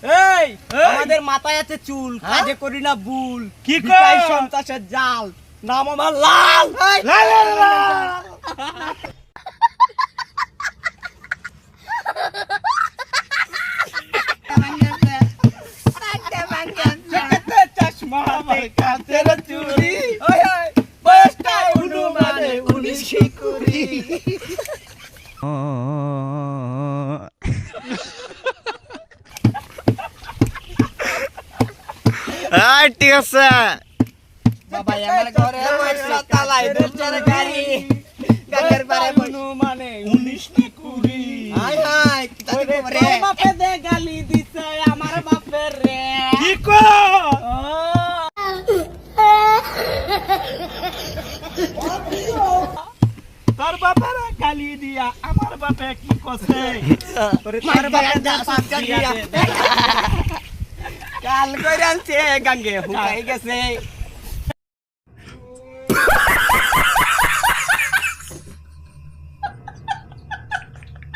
এই আমাদের মাথায় আছে চুল, কাজে করি না ভুল, কি কও? বিকাই সন্ত্রাসের জাল, নাম আমার লাল। লাল লাল লাল। জগতে চশমা আমার কাঁচের চুড়ি, ওই ওই বয়সটা অনুমানে 19 কি কুড়ি। ঠিক আছে। বাবা আমার ঘরে বসলা তালাই দরজার গাড়ি, গাড়ির পারে অনুমানে 19 কি কুড়ি। হাই হাই কিতা দিব রে, তোর বাপে দে গালি দিছে আমার বাপের রে। কি কো? তোর বাপের গালি দিয়া আমার বাপে কি কছে? তোর বাপে দে পাঁচ দিয়া কাল কইরানছে গাঙ্গে হুকাই গেছে।